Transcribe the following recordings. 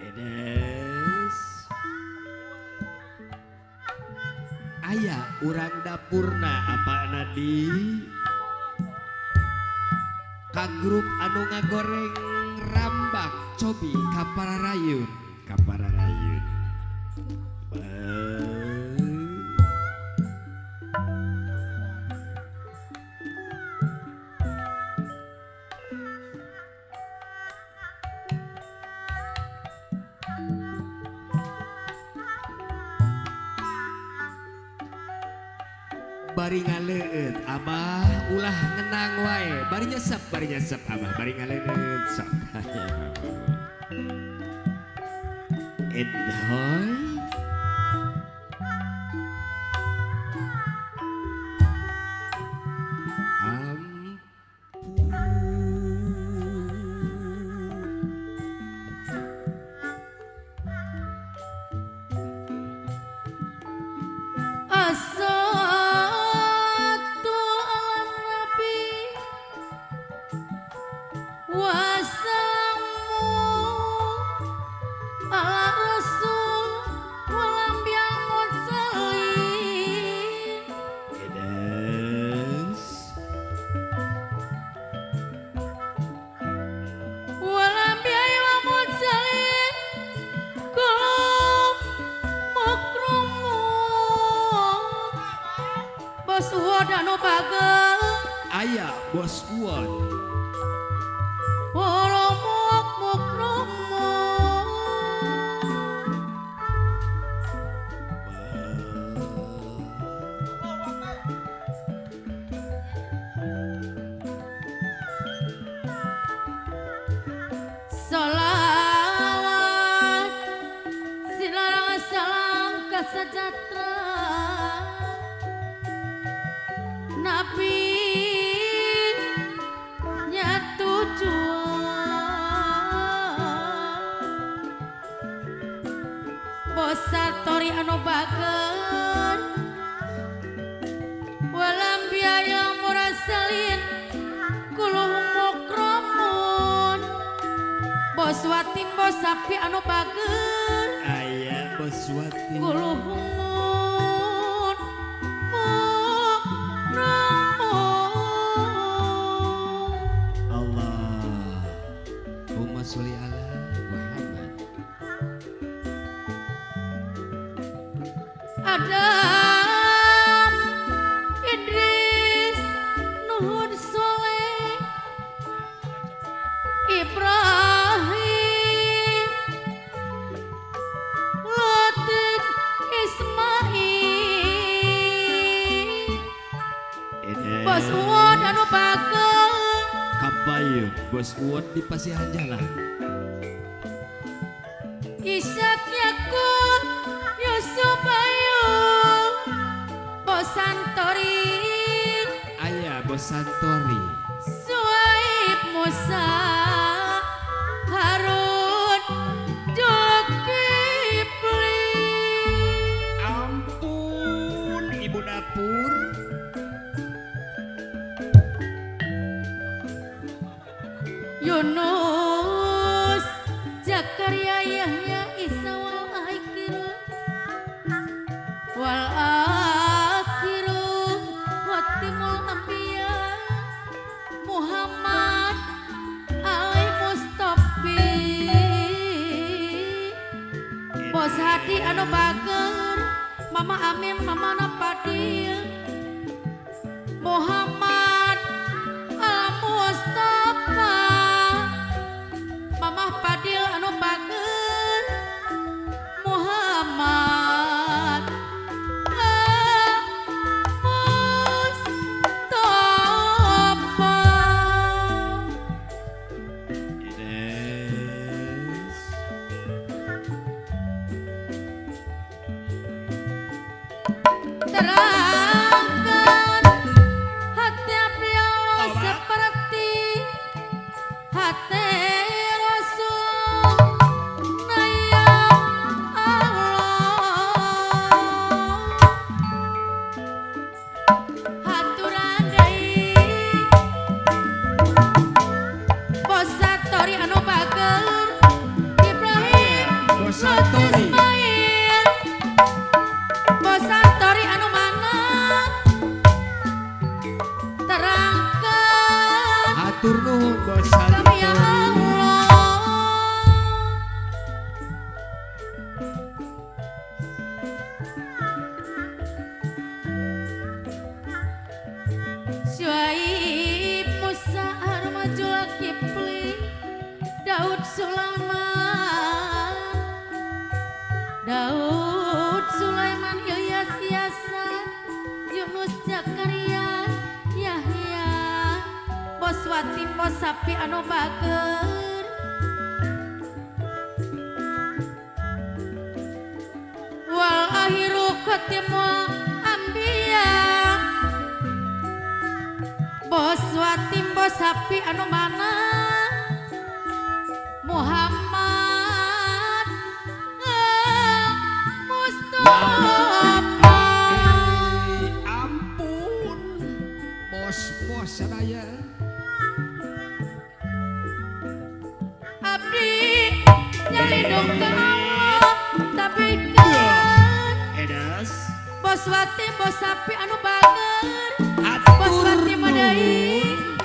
Edes aya urang dapurna apa nadi ka grup anu ngagoreng rambak cobi kapararayun kapararayun bari ngaleut abah ulah ngenang wae bari nyesep abah bari ngaleut sok endoy aya bos uon Salawat sinarang salam kasejahtera Nabi Satori anu bager walam biaya murasalin kuluh mukromun bos watim bos sapi anu bager aya bos watim kuluh mukromun Allahumma sholli ala Adam Idris Nuhun Soleh Ibrahim Latif Ismail Bos Uwod anu bagel kabayun bos Uwod di Pasihan Jalan Ishak Yakub Yusuf Ayu Bos Santori aya bos Santori Suaib Musa Harun Jokipli ampun ibu dapur Yunus Zakaria Yahya Isa wal Aikil wal akhiru Fatimul Anbiya Muhammad Ali Mustafi Bos Hadi anu bager Mama Amin Mama Napadil Muhammad Al Mustafa Mama Padil anu bager Muhammad terangkan hati abdi Allah seperti hati Rasul naya Allah haturan deui Bos Satori anu bager Ibrahim Santori. Ismail Bos Santori anu mana terangkan Hatur nuhun Bos kami ya Santori. Allah Syuaib Musa Armajul Kipli Daud Sulaiman Daud Sulaiman Ilyas Yasan Yunus Zakaria Yahya Bos Wati Bos Sapi anu bager wal akhiru khatimul anbiya Bos Wati Bos Sapi anu mana Muhammad Mustafa Ampun bos sadaya. abdi nyalindung ke Allah tapi kan Edas Bos Wati Bos Sapi anu bager Bos hatur Wati Madai nuhun.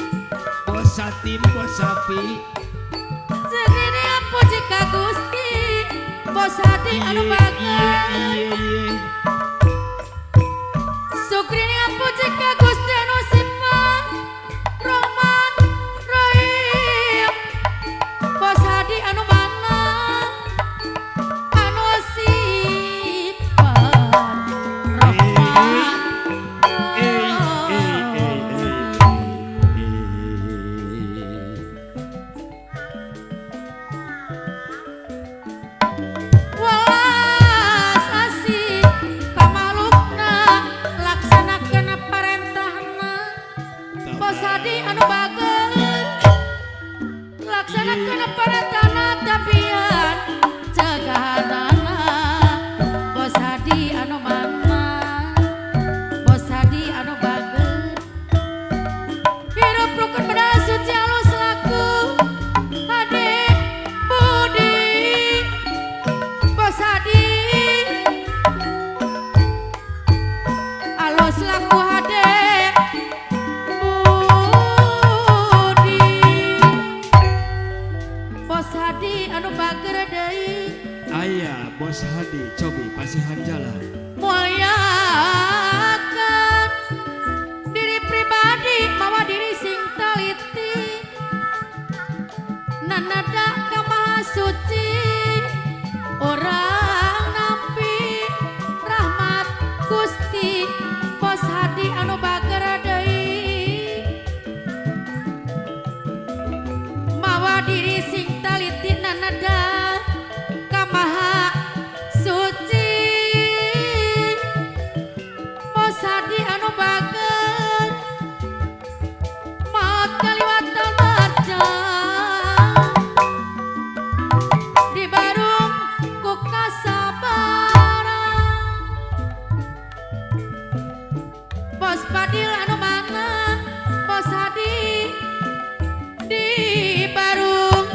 Bos Satim Bos Sapi. segini apa jika Gusti Bos Hadi anu bager Iye. Sukrini apa jika Gusti anu sifat Rahman Rahim Bos Hadi anu mana anu sifat Rahman Walas asih pamalukna laksanakeun parentahna Bos Hadi anu bager laksanakeun parentahna tabian cegahanana Bos Hadi anu mana Bos Hadi anu bager hirup rukun beda suci alus laku Hadi Budi Bos Hadi alus laku Hade Budi Bos Hadi anu bager deui Aya Bos Hadi cobi pasihan jalan. mulyakan diri pribadi mawa diri sing taliti nanada ka maha suci orang nampi rahmat Gusti Bos Hadi anu bager deui mawa diri sing taliti nanada ka maha suci Bos Hadi anu bager maot kaliwatan baca di barung ku kasabaran Bos Padil anu mana Bos Hadi di barung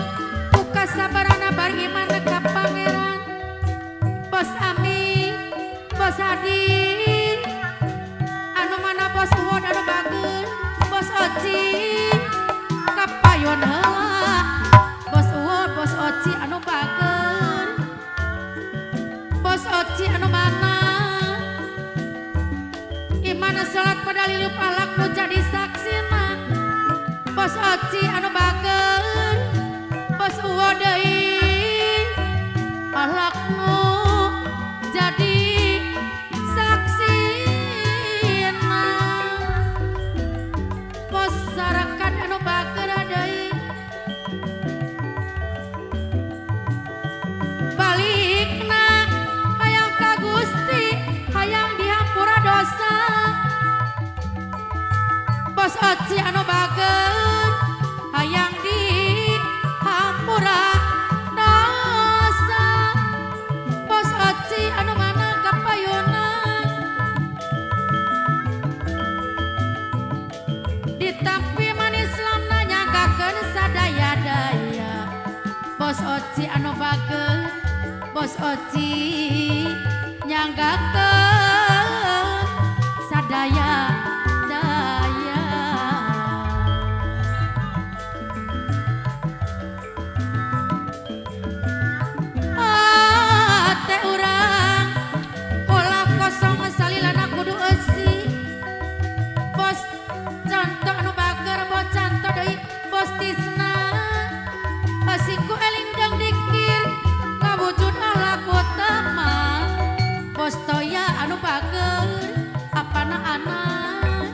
ku kasabaran bari mana ka pangeran Bos Ami Bos Hadi anu mana Bos Uhud anu bager Bos Oci kapayon heula Bos Uhud Bos Oci anu bager Bos Oci anu mana imana salat pada liliup alak nu jadi saksina Bos Oci anu bager Bos Uhud deui alak nu jadi saksina Bos Sarakan anu bager deui balikna hayang ka Gusti hayang dihampura dosa Bos Oci anu bager hayang dihampura dosa Bos Oci anu mana kapayuna ditampi manis lamna nyangkakeun sadaya-daya Bos Oci anu bager Bos Oci nyanggakeun sadaya daya. Teh urang pola kosong salilana kudu eusi. Bos canto anu bager bos canto deui bos Tisna. Asiku elingdang dikir ngawujud ala kotama. Bos Toya anu bager apana anak.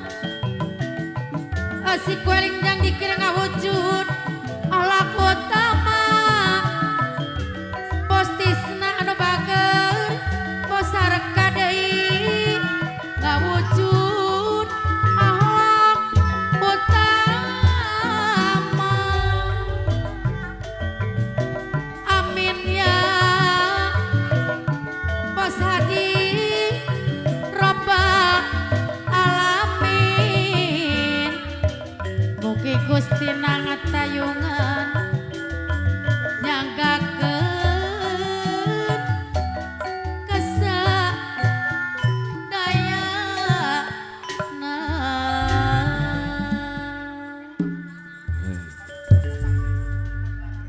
Asiku elingdang dikir ngawujud ala kotama. Bos Tisna anu bager bos Sareka deui ngawujud akhlak utama. Amin ya Bos Hadi Robbal Alamin. Mugi Gusti nangatayungan nyanggakeun kasadayana.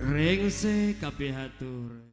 Rengse kapihatur.